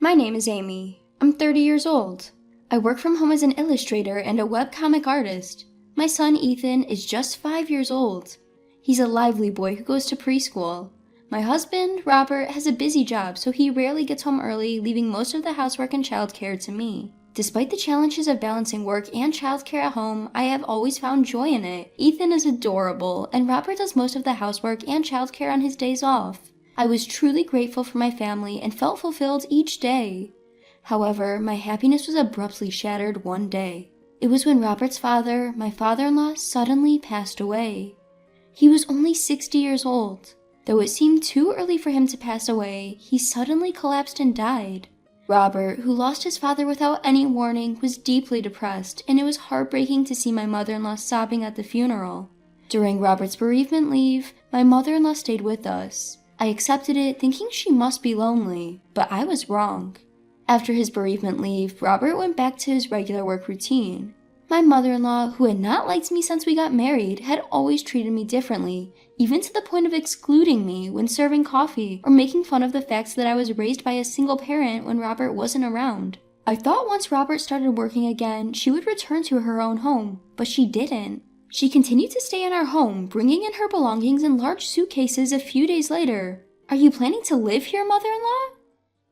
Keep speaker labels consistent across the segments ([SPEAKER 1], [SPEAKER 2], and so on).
[SPEAKER 1] My name is Amy. I'm 30 years old. I work from home as an illustrator and a webcomic artist. My son Ethan is just 5 years old. He's a lively boy who goes to preschool. My husband, Robert, has a busy job, so he rarely gets home early, leaving most of the housework and childcare to me. Despite the challenges of balancing work and childcare at home, I have always found joy in it. Ethan is adorable, and Robert does most of the housework and childcare on his days off. I was truly grateful for my family and felt fulfilled each day. However, my happiness was abruptly shattered one day. It was when Robert's father, my father-in-law, suddenly passed away. He was only 60 years old. Though it seemed too early for him to pass away, he suddenly collapsed and died. Robert, who lost his father without any warning, was deeply depressed, and it was heartbreaking to see my mother-in-law sobbing at the funeral. During Robert's bereavement leave, my mother-in-law stayed with us. I accepted it, thinking she must be lonely, but I was wrong. After his bereavement leave, Robert went back to his regular work routine. My mother-in-law, who had not liked me since we got married, had always treated me differently, even to the point of excluding me when serving coffee or making fun of the fact that I was raised by a single parent when Robert wasn't around. I thought once Robert started working again, she would return to her own home, but she didn't. She continued to stay in our home, bringing in her belongings in large suitcases a few days later. "Are you planning to live here, mother-in-law?"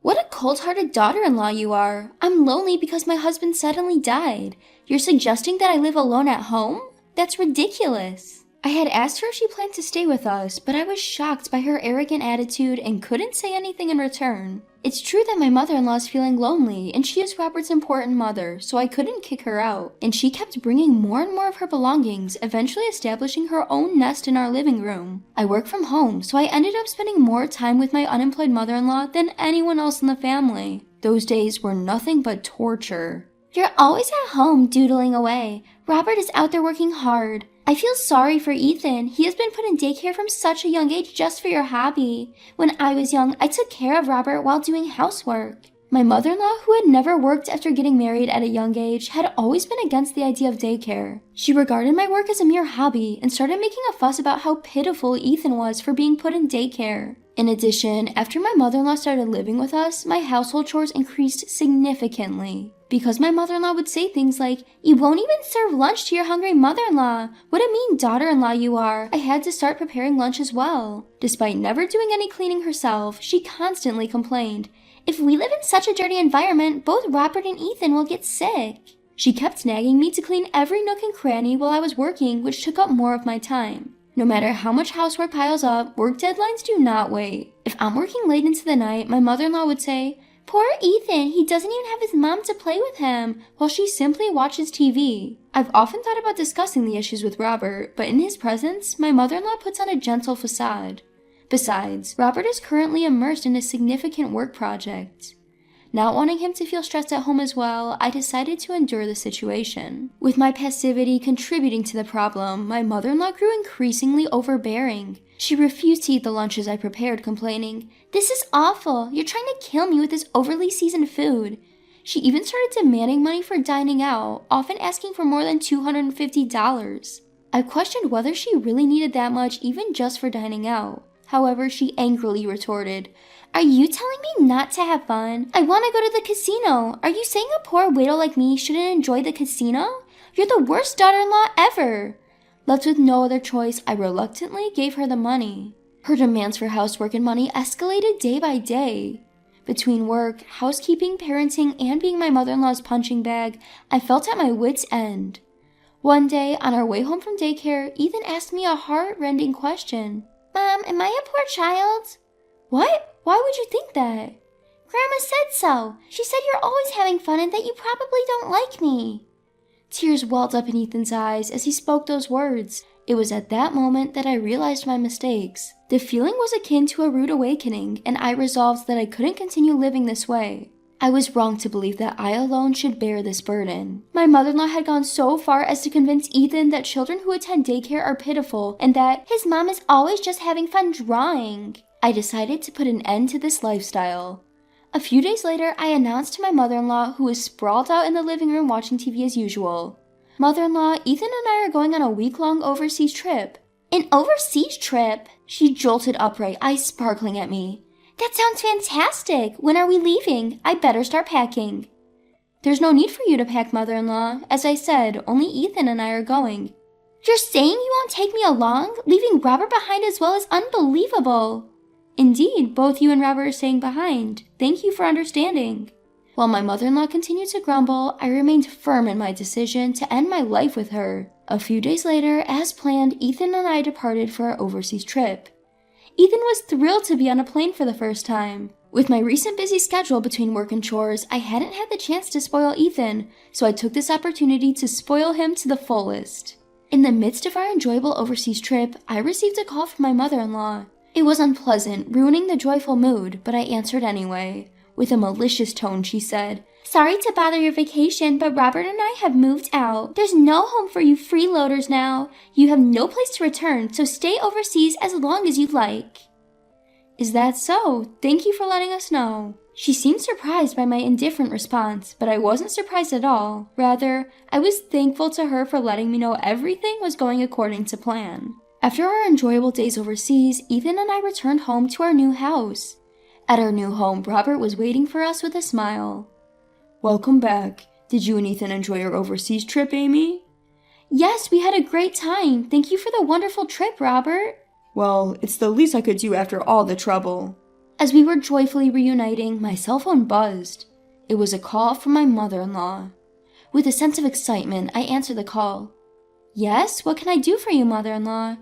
[SPEAKER 1] "What a cold-hearted daughter-in-law you are. I'm lonely because my husband suddenly died. You're suggesting that I live alone at home? That's ridiculous." I had asked her if she planned to stay with us, but I was shocked by her arrogant attitude and couldn't say anything in return. It's true that my mother-in-law is feeling lonely, and she is Robert's important mother, so I couldn't kick her out. And she kept bringing more and more of her belongings, eventually establishing her own nest in our living room. I work from home, so I ended up spending more time with my unemployed mother-in-law than anyone else in the family. Those days were nothing but torture. "You're always at home doodling away. Robert is out there working hard. I feel sorry for Ethan. He has been put in daycare from such a young age just for your hobby. When I was young, I took care of Robert while doing housework." My mother-in-law, who had never worked after getting married at a young age, had always been against the idea of daycare. She regarded my work as a mere hobby and started making a fuss about how pitiful Ethan was for being put in daycare. In addition, after my mother-in-law started living with us, my household chores increased significantly. Because my mother-in-law would say things like, "You won't even serve lunch to your hungry mother-in-law. What a mean daughter-in-law you are." I had to start preparing lunch as well. Despite never doing any cleaning herself, she constantly complained, "If we live in such a dirty environment, both Robert and Ethan will get sick." She kept nagging me to clean every nook and cranny while I was working, which took up more of my time. No matter how much housework piles up, work deadlines do not wait. If I'm working late into the night, my mother-in-law would say, "Poor Ethan, he doesn't even have his mom to play with him," while she simply watches TV. I've often thought about discussing the issues with Robert, but in his presence, my mother-in-law puts on a gentle facade. Besides, Robert is currently immersed in a significant work project. Not wanting him to feel stressed at home as well, I decided to endure the situation. With my passivity contributing to the problem, my mother-in-law grew increasingly overbearing. She refused to eat the lunches I prepared, complaining, "This is awful. You're trying to kill me with this overly seasoned food." She even started demanding money for dining out, often asking for more than $250. I questioned whether she really needed that much even just for dining out. However, she angrily retorted, "Are you telling me not to have fun? I want to go to the casino. Are you saying a poor widow like me shouldn't enjoy the casino? You're the worst daughter-in-law ever." Left with no other choice, I reluctantly gave her the money. Her demands for housework and money escalated day by day. Between work, housekeeping, parenting, and being my mother-in-law's punching bag, I felt at my wit's end. One day, on our way home from daycare, Ethan asked me a heart-rending question. "Mom, am I a poor child?" "What? Why would you think that?" "Grandma said so. She said you're always having fun and that you probably don't like me." Tears welled up in Ethan's eyes as he spoke those words. It was at that moment that I realized my mistakes. The feeling was akin to a rude awakening, and I resolved that I couldn't continue living this way. I was wrong to believe that I alone should bear this burden. My mother-in-law had gone so far as to convince Ethan that children who attend daycare are pitiful and that his mom is always just having fun drawing. I decided to put an end to this lifestyle. A few days later, I announced to my mother-in-law, who was sprawled out in the living room watching TV as usual. "Mother-in-law, Ethan and I are going on a week-long overseas trip." "An overseas trip?" She jolted upright, eyes sparkling at me. That sounds fantastic! When are we leaving? I better start packing. There's no need for you to pack, mother-in-law. As I said, only Ethan and I are going. You're saying you won't take me along? Leaving Robert behind as well is unbelievable. Indeed, both you and Robert are staying behind. Thank you for understanding. While my mother-in-law continued to grumble, I remained firm in my decision to end my life with her. A few days later, as planned, Ethan and I departed for our overseas trip. Ethan was thrilled to be on a plane for the first time. With my recent busy schedule between work and chores, I hadn't had the chance to spoil Ethan, so I took this opportunity to spoil him to the fullest. In the midst of our enjoyable overseas trip, I received a call from my mother-in-law. It was unpleasant, ruining the joyful mood, but I answered anyway. With a malicious tone, she said, "Sorry to bother your vacation, but Robert and I have moved out. There's no home for you freeloaders now. You have no place to return, so stay overseas as long as you like." Is that so? Thank you for letting us know. She seemed surprised by my indifferent response, but I wasn't surprised at all. Rather, I was thankful to her for letting me know everything was going according to plan. After our enjoyable days overseas, Ethan and I returned home to our new house. At our new home, Robert was waiting for us with a smile. "Welcome back. Did you and Ethan enjoy your overseas trip, Amy?" "Yes, we had a great time. Thank you for the wonderful trip, Robert." "Well, it's the least I could do after all the trouble." As we were joyfully reuniting, my cell phone buzzed. It was a call from my mother-in-law. With a sense of excitement, I answered the call. "Yes, what can I do for you, mother-in-law?"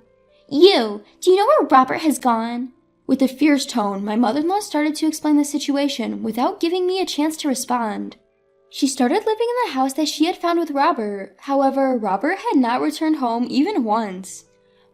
[SPEAKER 1] "You! Do you know where Robert has gone?" With a fierce tone, my mother-in-law started to explain the situation without giving me a chance to respond. She started living in the house that she had found with Robert. However, Robert had not returned home even once.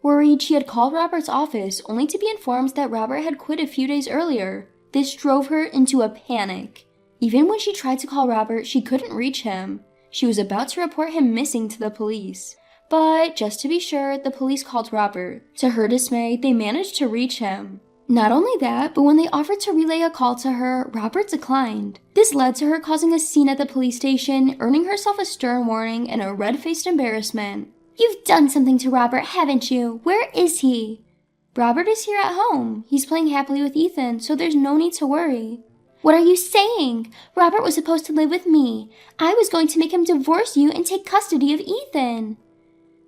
[SPEAKER 1] Worried, she had called Robert's office only to be informed that Robert had quit a few days earlier. This drove her into a panic. Even when she tried to call Robert, she couldn't reach him. She was about to report him missing to the police. But, just to be sure, the police called Robert. To her dismay, they managed to reach him. Not only that, but when they offered to relay a call to her, Robert declined. This led to her causing a scene at the police station, earning herself a stern warning and a red-faced embarrassment. "You've done something to Robert, haven't you? Where is he?" "Robert is here at home. He's playing happily with Ethan, so there's no need to worry." "What are you saying? Robert was supposed to live with me. I was going to make him divorce you and take custody of Ethan."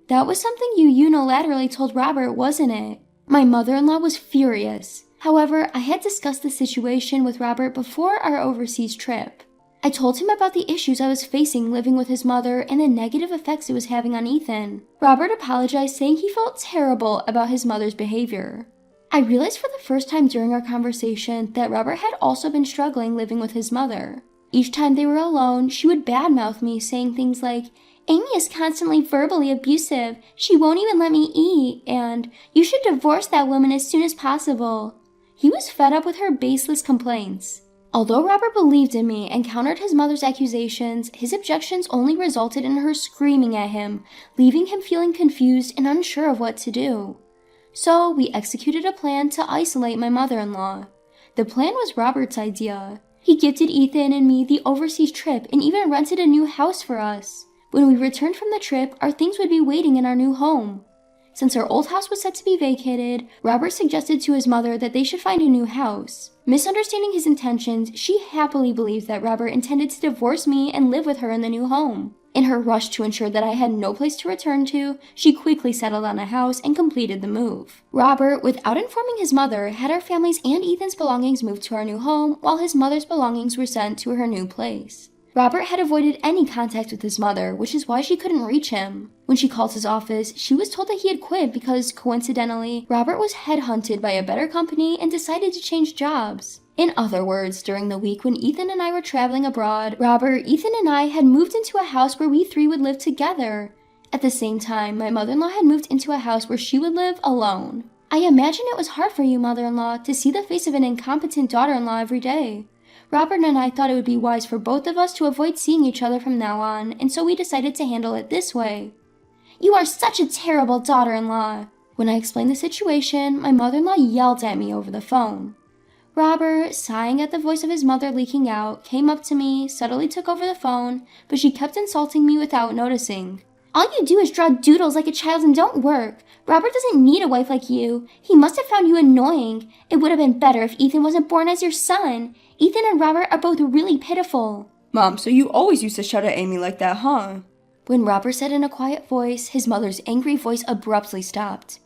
[SPEAKER 1] "That was something you unilaterally told Robert, wasn't it?" My mother-in-law was furious. However, I had discussed the situation with Robert before our overseas trip. I told him about the issues I was facing living with his mother and the negative effects it was having on Ethan. Robert apologized, saying he felt terrible about his mother's behavior. I realized for the first time during our conversation that Robert had also been struggling living with his mother. Each time they were alone, she would badmouth me, saying things like, "Amy is constantly verbally abusive. She won't even let me eat," and "You should divorce that woman as soon as possible." He was fed up with her baseless complaints. Although Robert believed in me and countered his mother's accusations, his objections only resulted in her screaming at him, leaving him feeling confused and unsure of what to do. So we executed a plan to isolate my mother-in-law. The plan was Robert's idea. He gifted Ethan and me the overseas trip and even rented a new house for us. When we returned from the trip, our things would be waiting in our new home. Since our old house was set to be vacated, Robert suggested to his mother that they should find a new house. Misunderstanding his intentions, she happily believed that Robert intended to divorce me and live with her in the new home. In her rush to ensure that I had no place to return to, she quickly settled on a house and completed the move. Robert, without informing his mother, had our family's and Ethan's belongings moved to our new home, while his mother's belongings were sent to her new place. Robert had avoided any contact with his mother, which is why she couldn't reach him. When she called his office, she was told that he had quit because, coincidentally, Robert was headhunted by a better company and decided to change jobs. In other words, during the week when Ethan and I were traveling abroad, Robert, Ethan, and I had moved into a house where we three would live together. At the same time, my mother-in-law had moved into a house where she would live alone. I imagine it was hard for you, mother-in-law, to see the face of an incompetent daughter-in-law every day. Robert and I thought it would be wise for both of us to avoid seeing each other from now on, and so we decided to handle it this way. "You are such a terrible daughter-in-law." When I explained the situation, my mother-in-law yelled at me over the phone. Robert, sighing at the voice of his mother leaking out, came up to me, subtly took over the phone, but she kept insulting me without noticing. All you do is draw doodles like a child and don't work. Robert doesn't need a wife like you. He must have found you annoying. It would have been better if Ethan wasn't born as your son. Ethan and Robert are both really pitiful.
[SPEAKER 2] Mom, so you always used to shout at Amy like that, huh?
[SPEAKER 1] When Robert said in a quiet voice, his mother's angry voice abruptly stopped.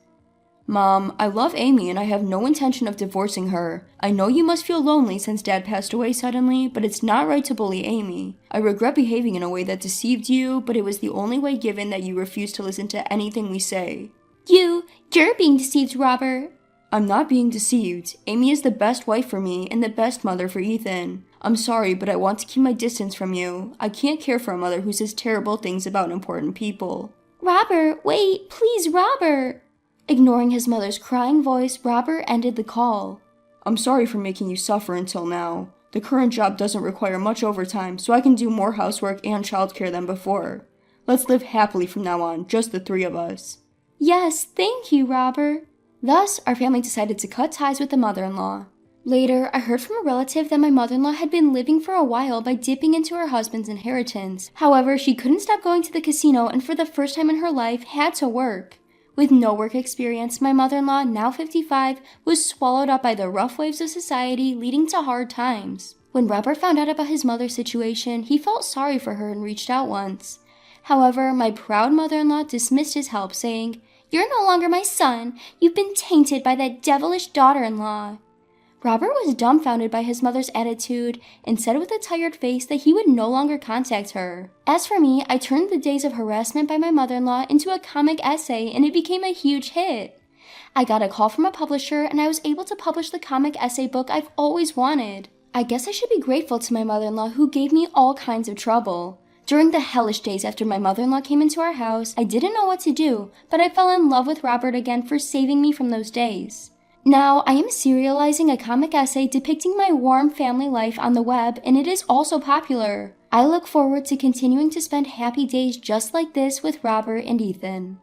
[SPEAKER 2] Mom, I love Amy and I have no intention of divorcing her. I know you must feel lonely since Dad passed away suddenly, but it's not right to bully Amy. I regret behaving in a way that deceived you, but it was the only way given that you refused to listen to anything we say.
[SPEAKER 1] You're being deceived, Robert.
[SPEAKER 2] I'm not being deceived. Amy is the best wife for me and the best mother for Ethan. I'm sorry, but I want to keep my distance from you. I can't care for a mother who says terrible things about important people.
[SPEAKER 1] Robert, wait, please, Robert. Ignoring his mother's crying voice, Robert ended the call.
[SPEAKER 2] I'm sorry for making you suffer until now. The current job doesn't require much overtime, so I can do more housework and childcare than before. Let's live happily from now on, just the three of us.
[SPEAKER 1] Yes, thank you, Robert. Thus, our family decided to cut ties with the mother-in-law. Later, I heard from a relative that my mother-in-law had been living for a while by dipping into her husband's inheritance. However, she couldn't stop going to the casino and for the first time in her life had to work. With no work experience, my mother-in-law, now 55, was swallowed up by the rough waves of society, leading to hard times. When Robert found out about his mother's situation, he felt sorry for her and reached out once. However, my proud mother-in-law dismissed his help, saying, "You're no longer my son. You've been tainted by that devilish daughter-in-law." Robert was dumbfounded by his mother's attitude and said with a tired face that he would no longer contact her. As for me, I turned the days of harassment by my mother-in-law into a comic essay and it became a huge hit. I got a call from a publisher and I was able to publish the comic essay book I've always wanted. I guess I should be grateful to my mother-in-law who gave me all kinds of trouble. During the hellish days after my mother-in-law came into our house, I didn't know what to do, but I fell in love with Robert again for saving me from those days. Now, I am serializing a comic essay depicting my warm family life on the web, and it is also popular. I look forward to continuing to spend happy days just like this with Robert and Ethan.